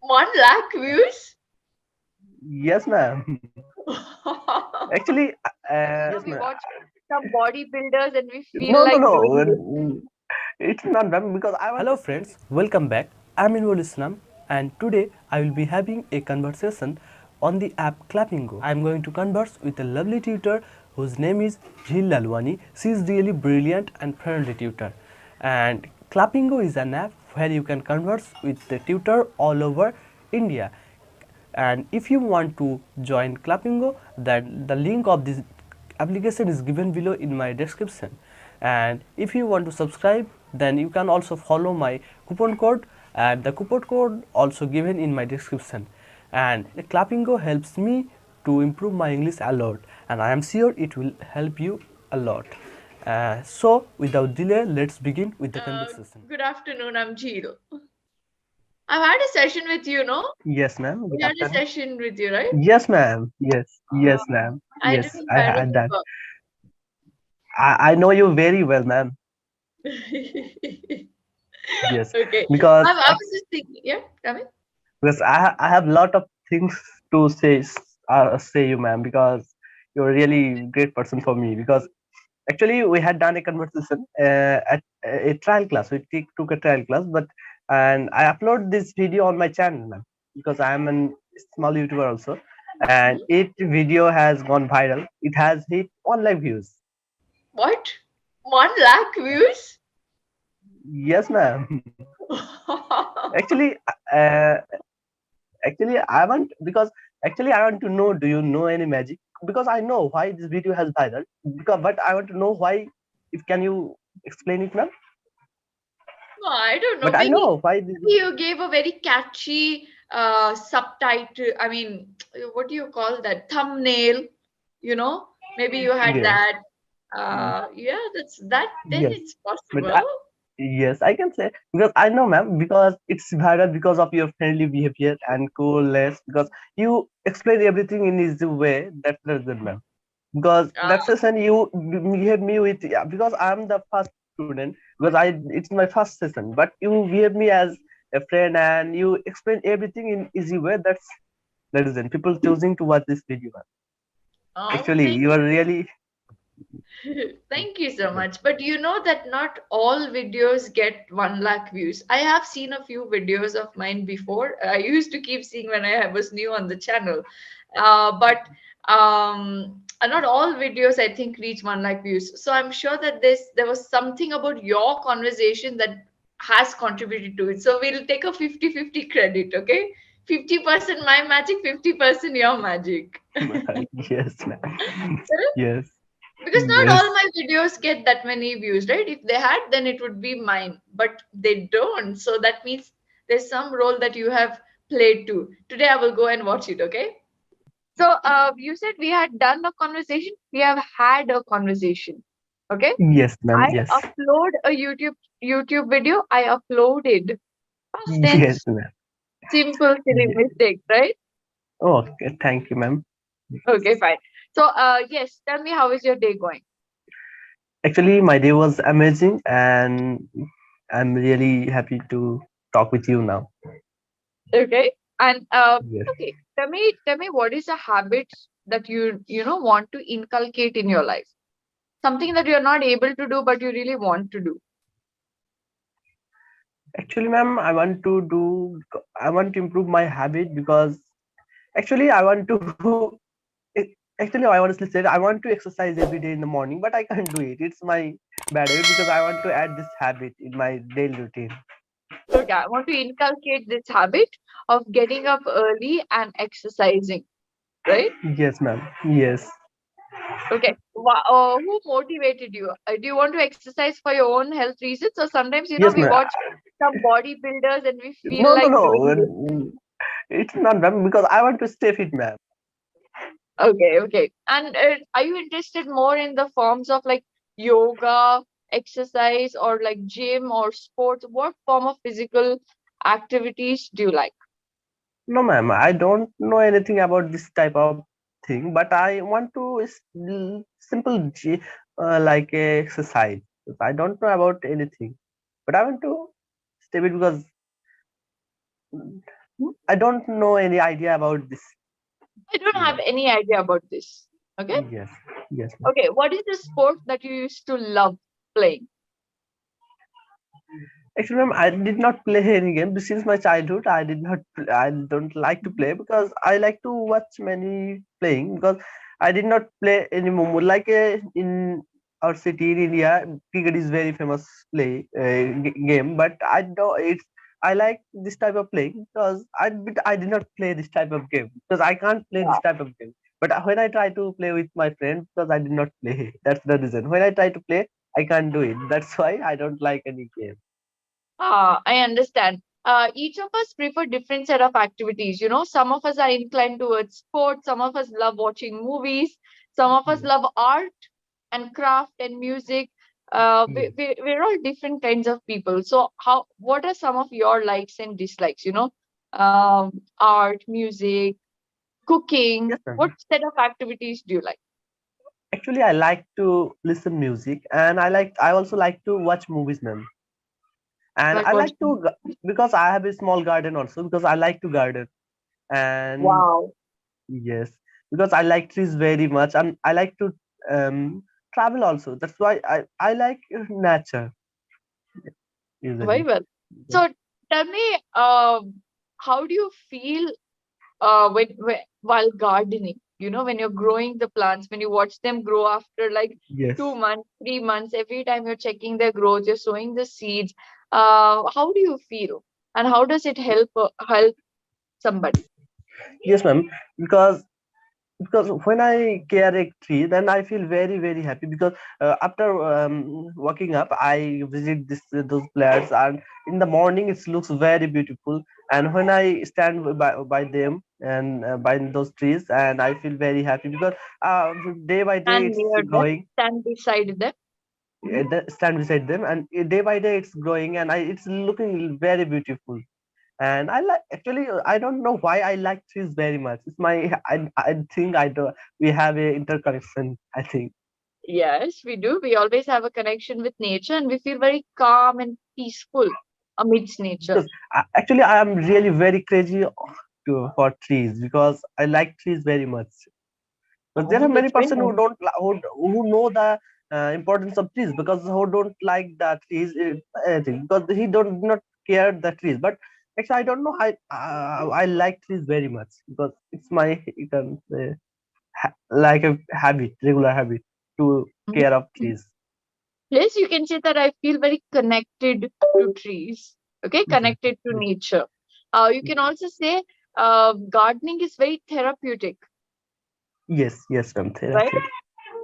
1 lakh views? Yes, ma'am. Actually, yes, We ma'am. watch some bodybuilders and we feel No, no, like no. doing this. It's not ma'am because I want Hello to. friends, welcome back. I'm Inwal Islam and today I will be having a conversation on the app Clapingo. I'm going to converse with a lovely tutor whose name is JHEEL LALWANI. She is really brilliant and friendly tutor. And Clapingo is an app where you can converse with the tutor all over India. And if you want to join Clapingo, then the link of this application is given below in my description. And if you want to subscribe, then you can also follow my coupon code, and the coupon code also given in my description. And Clapingo helps me to improve my English a lot, and I am sure it will help you a lot. So without delay, let's begin with the conversation. Good afternoon, I'm Jeel. I've had a session with you, no? Yes, ma'am. We Good had a afternoon. session with you, right? Yes, ma'am. Yes, Uh, yes, ma'am. I Yes, remember, I I had that. remember. I know you very well, ma'am. Yes, Okay. because I was just thinking, yeah, tell me. I have lot of things to say you, ma'am, because you're a really great person for me. Because actually, we had done a conversation at a trial class. Took a trial class, but and I upload this video on my channel, ma'am, because I am a small YouTuber also, and Mhm. it video has gone viral. It has hit 1 lakh views. What? 1 lakh views? Yes, ma'am. Actually, uh, actually, actually I want to know. Do you know any magic? Because I know why this video has viral. Because, but I want to know why. If can you explain it, ma'am? No, I don't know. But I Maybe, know why this. maybe you gave a very catchy subtitle. I mean, what do you call that? Thumbnail, you know? Maybe you had Yes, that. Yeah, that's that. Then yes. it's But possible. yes, I can say because I know, ma'am, because it's viral because of your friendly behavior and coolness. Because you explain everything in easy way. That's the reason, ma'am. Because Uh, that session you gave me with, yeah, because I'm the first student, because I it's my first session, but you gave me as a friend and you explain everything in easy way. That's the reason people choosing to watch this video, ma'am. Actually, thank you are really Thank you so much. But you know that not all videos get 1 lakh views. I have seen a few videos of mine before. I used to keep seeing when I was new on the channel. But not all videos I think reach 1 lakh views. So I'm sure that there was something about your conversation that has contributed to it. So we'll take a 50-50 credit, okay? 50% my magic, 50% your magic. yes, ma'am. Yes, Because not yes. all my videos get that many views, right? If they had, then it would be mine, but they don't. So that means there's some role that you have played too. Today I will go and watch it, okay? So you said we had done a conversation. We have had a conversation, okay? Yes, ma'am. I Yes. upload a YouTube video. I uploaded. Past Yes, tense. ma'am. Simple, silly Ye- mistake, right? Okay, thank you, ma'am. Okay, fine. So yes, tell me, how is your day going? Actually, my day was amazing, and I'm really happy to talk with you now. Okay. And Yes. okay, tell me what is a habit that you want to inculcate in your life? Something that you're not able to do but you really want to do. Actually, ma'am, I want to improve my habit because actually, I want to. Actually, I honestly said I want to exercise every day in the morning, but I can't do it. It's my bad habit because I want to add this habit in my daily routine. Okay, I want to inculcate this habit of getting up early and exercising, right? Yes, ma'am. Yes. Okay. Who motivated you? Do you want to exercise for your own health reasons, or sometimes Yes, we ma'am. watch some bodybuilders and we feel No, no, like doing this? no. It's not, ma'am, because I want to stay fit, ma'am. Okay, okay. And are you interested more in the forms of like yoga, exercise, or like gym or sports? What form of physical activities do you like? No, ma'am. I don't know anything about this type of thing, but I want to simple like exercise. I don't know about anything, but I want to stay fit because Hmm? I don't know any idea about this. I don't Yeah. have any idea about this. Okay. Yes. Yes, ma'am. Okay. What is the sport that you used to love playing? Actually, ma'am, I did not play any game since my childhood. I did not. I don't like to Mhm. play because I like to watch many playing because I did not play anymore. Like in our city in India, cricket is very famous game. But I don't. It's I like this type of playing because I did not play this type of game because I can't play this Yeah. type of game. But when I try to play with my friends because I did not play, that's the reason. When I try to play, I can't do it. That's why I don't like any game. I understand. Each of us prefer different set of activities. You know, some of us are inclined towards sports. Some of us love watching movies. Some of us Yes. love art and craft and music. Yes. We're all different kinds of people. So, what are some of your likes and dislikes? You know, art, music, cooking. Yes, ma'am. What set of activities do you like? Actually, I like to listen music, and I also like to watch movies, ma'am. And Like I like watching? to because I have a small garden also because I like to garden. And Wow. yes, because I like trees very much, and I like to travel also. That's why I like nature Very usually. well. Yes. So, tell me, how do you feel when while gardening, you know, when you're growing the plants, when you watch them grow after like Yes. 2 months, 3 months, every time you're checking their growth, you're sowing the seeds, how do you feel, and how does it help somebody? Yes, ma'am. Because when I care a tree, then I feel very happy because after waking up, I visit those plants, and in the morning it looks very beautiful. And when I stand by them and by those trees, and I feel very happy because uh, day by day Stand it's near them, growing. stand beside them. Mhm. Stand beside them, and day by day it's growing, and it's looking very beautiful. And I like actually I don't know why I like trees very much. It's my I think I do we have a interconnection, I think. Yes, we do. We always have a connection with nature, and we feel very calm and peaceful amidst nature. Because actually I am really very crazy for trees because I like trees very much. But there are Oh, many that's very person who nice. don't who know the importance of trees because who don't like the trees anything because he don't not care the trees. But actually I don't know, I like trees very much because it's my you can say like a habit, regular habit to care of Mhm. trees. Yes, you can say that I feel very connected to trees, okay, Yes, connected to yes, nature. You can also say gardening is very therapeutic, yes, ma'am. right? Therapy.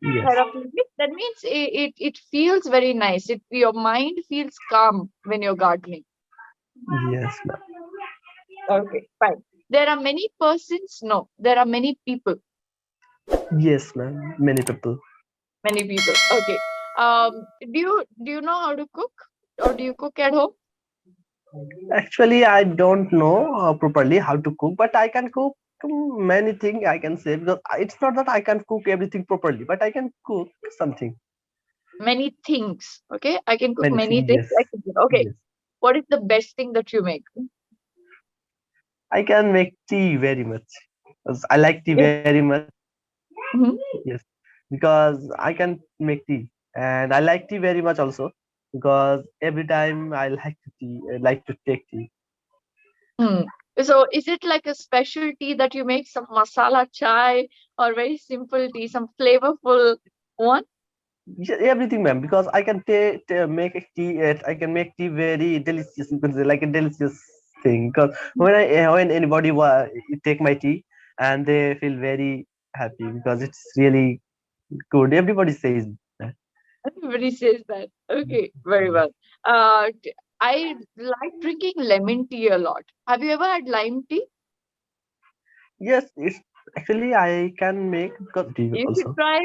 Yes, Therapeutic. That means it feels very nice. Your mind feels calm when you're gardening. yes, ma'am. Okay, fine. There are many persons. No, there are many people. Yes, ma'am. Many people. Many people. Okay. Do you know how to cook, or do you cook at home? Actually, I don't know properly how to cook, but I can cook many things. I can say because it's not that I can cook everything properly, but I can cook something. Many things. Okay, I can cook Many many things. things. Yes, I can cook. Okay, yes. what is the best thing that you make? I can make tea very much. 'Cause I like tea Yes. very much. Mhm. Yes, because I can make tea, and I like tea very much also because every time I like to like to take tea. Hmm. So, is it like a special tea that you make, some masala chai, or very simple tea, some flavorful one? Yeah, everything, ma'am, because I can make a tea. I can make tea very delicious. You can say like a delicious thing. Because when anybody take my tea, and they feel very happy because it's really good. Everybody says that. Everybody says that. Okay, very Yes, well. I like drinking lemon tea a lot. Have you ever had lime tea? yes. It's actually I can make because tea You should also. try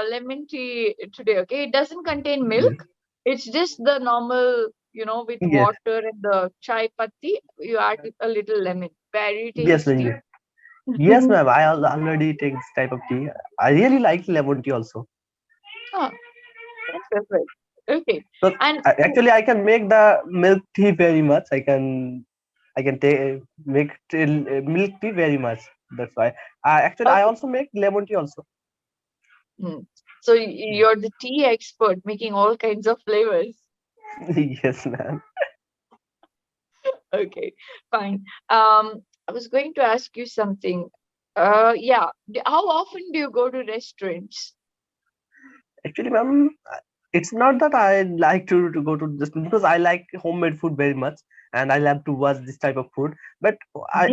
lemon tea today, okay? It doesn't contain Yes, milk. It's just the normal, you know, with yes, water and the chai patti. You add a little lemon. Very yes, ma'am. tasty. Yes, ma'am. I already take this type of tea. I really like lemon tea also. Ah, that's perfect. Okay. But And actually, I can make the milk tea very much. I can. I can make milk tea very much. That's why. Actually, I Okay. also make lemon tea also. Hmm. So you're the tea expert, making all kinds of flavors. Yes, ma'am. Okay, fine. I was going to ask you something. Yeah. How often do you go to restaurants? Actually, ma'am, it's not that I like to go to this because I like homemade food very much and I love to watch this type of food. But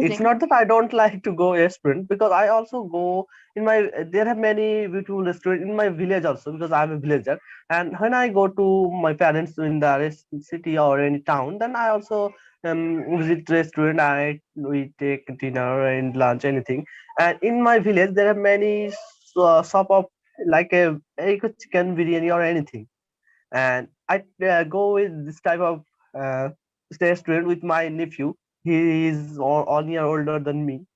it's Amazing. not that I don't like to go restaurant because I also go in my. There are many beautiful restaurants in my village also because I'm a villager. And when I go to my parents in the city or any town, then I also visit restaurant. We take dinner and lunch anything. And in my village, there are many shop of like a chicken biryani or anything, and I go with this type of uh, restaurant with my nephew. He is 1 year older than me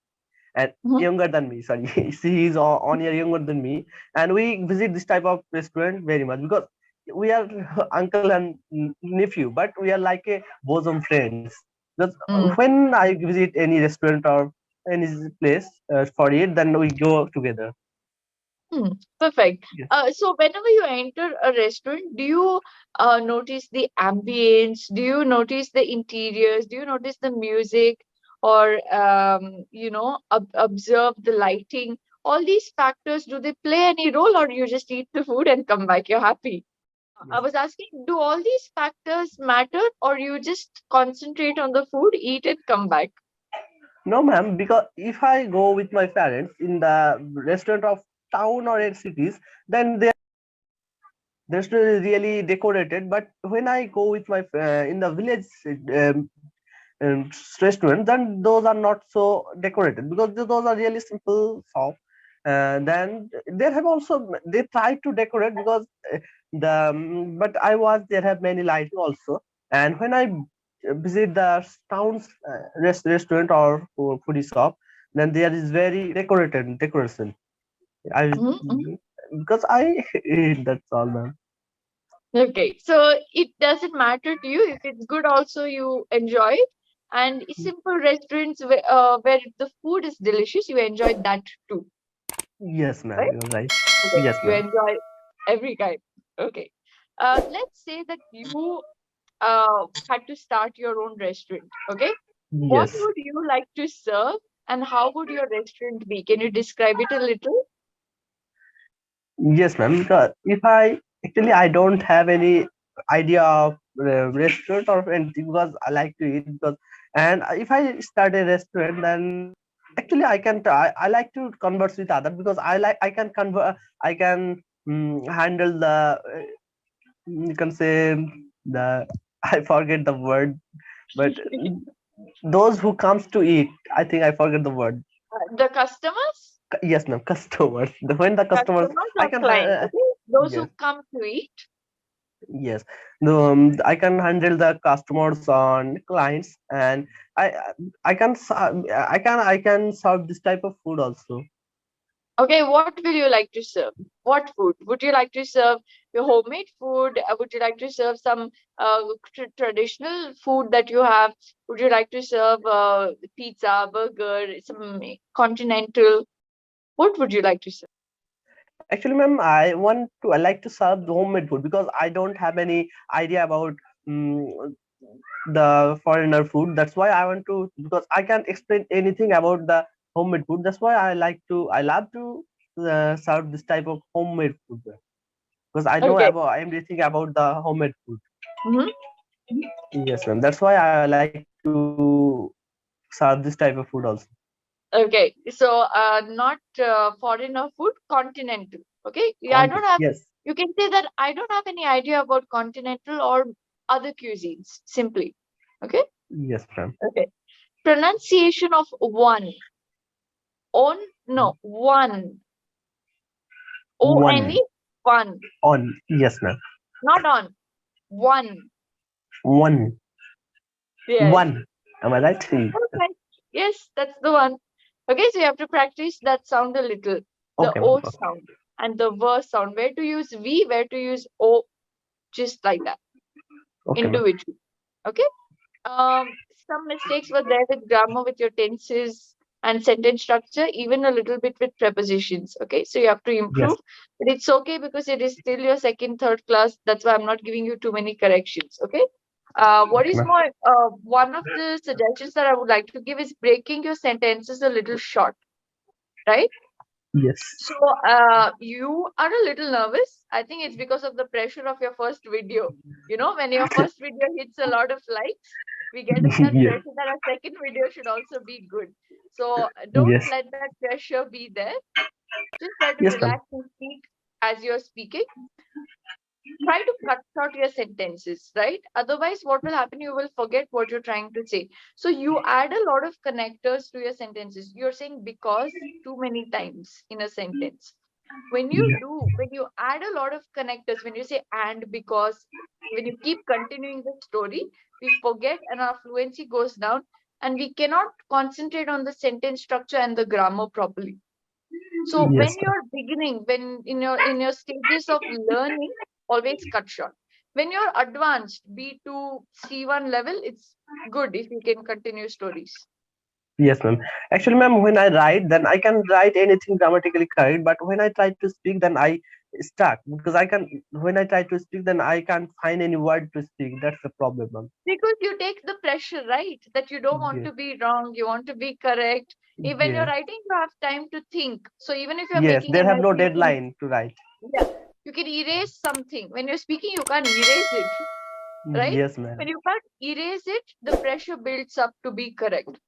and Mhm. younger than me. Sorry, he is 1 year younger than me, and we visit this type of restaurant very much because we are uncle and nephew, but we are like a bosom friends. Because Mm. when I visit any restaurant or any place for it, then we go together. Hmm, perfect. Yes. So whenever you enter a restaurant, do you notice the ambience? Do you notice the interiors? Do you notice the music? Or observe the lighting? All these factors, do they play any role, or you just eat the food and come back? You're happy. I Yes. was asking, do all these factors matter, or you just concentrate on the food, eat and come back? No, ma'am, because if I go with my parents in the restaurant of town or in cities, then the restaurant is really decorated. But when I go with my in the village um, restaurant, then those are not so decorated because those are really simple shop. Then they have also they try to decorate because but I was there have many lighting also. And when I visit the town's restaurant or foodie shop, then there is very decorated decoration. I Mhm. because I that's all, ma'am. Okay, so it doesn't matter to you if it's good, also you enjoy it. And simple restaurants where the food is delicious, you enjoy that too, Yes, ma'am. right? You're right. Okay, Yes, you ma'am. enjoy every kind. Okay. Let's say that you had to start your own restaurant. Okay, what Yes. would you like to serve, and how would your restaurant be? Can you describe it a little? Yes, ma'am. Because if I don't have any idea of restaurant or anything because I like to eat because and if I start a restaurant then actually I like to converse with others because I can convert I can handle the you can say the I forget the word but those who comes to eat I think I forget the word. The customers, Yes, ma'am. Customers. When the customers customers I or can clients? Okay, those yes. who come to eat. Yes, I can handle the customers on clients, and I I can serve this type of food also. Okay, what will you like to serve? What food? Would you like to serve your homemade food? Would you like to serve some traditional food that you have? Would you like to serve pizza, burger, some continental? What would you like to serve? Actually, ma'am, I like to serve the homemade food because I don't have any idea about um, the foreigner food. That's why I want to because I can't explain anything about the homemade food. That's why I love to serve this type of homemade food because I know Okay. about everything about the homemade food. Mm-hmm. Yes, ma'am. That's why I like to serve this type of food also. Okay. So, not foreigner food, continental. Okay. Yeah, I don't have. Yes, You can say that I don't have any idea about continental or other cuisines. Simply. Okay. yes, ma'am. Okay. Pronunciation of one. On, no, one. One O-N-E, one. on. Yes, ma'am. Not on. One. One, Yes. one. Am I right? Okay. Yes, that's the one. Okay, so you have to practice that sound a little. The Okay, ma'am. O sound and the V sound. Where to use V, where to use O, just like that. Okay, ma'am. Individual. Okay. some mistakes were there with grammar, with your tenses and sentence structure, even a little bit with prepositions. Okay, so you have to Yes. improve, but it's okay because it is still your second, third class. That's why I'm not giving you too many corrections. Okay. What Okay, is ma'am. more, one of the suggestions that I would like to give is breaking your sentences a little short, right? Yes. So, you are a little nervous. I think it's because of the pressure of your first video. You know, when your first video hits a lot of likes, we get that Yes. pressure that our second video should also be good. So, don't Yes. let that pressure be there. Just try to Yes, ma'am. relax and speak as you're speaking. Try to cut short your sentences, right? Otherwise, what will happen? You will forget what you're trying to say. So, you add a lot of connectors to your sentences. You're saying because too many times in a sentence. Yes. When you add a lot of connectors, when you say and, because, when you keep continuing the story, we forget and our fluency goes down, and we cannot concentrate on the sentence structure and the grammar properly. So when Yes, ma'am. you're beginning, when in your stages of learning, always cut short. When you're advanced, B2, C1 level, it's good if you can continue stories. Yes, ma'am. Actually, ma'am, when I write, then I can write anything grammatically correct. But when I try to speak, then I stuck because I can. When I try to speak, then I can't find any word to speak. That's the problem, ma'am. Because you take the pressure, right? That you don't want Yes. to be wrong, you want to be correct. When you're Yes. writing, you have time to think. So even if you're Yes. making They an have no essay, deadline to write. yeah, you can erase something. When you're speaking, you can't erase it, right? Yes, ma'am. When you can't erase it, the pressure builds up to be correct.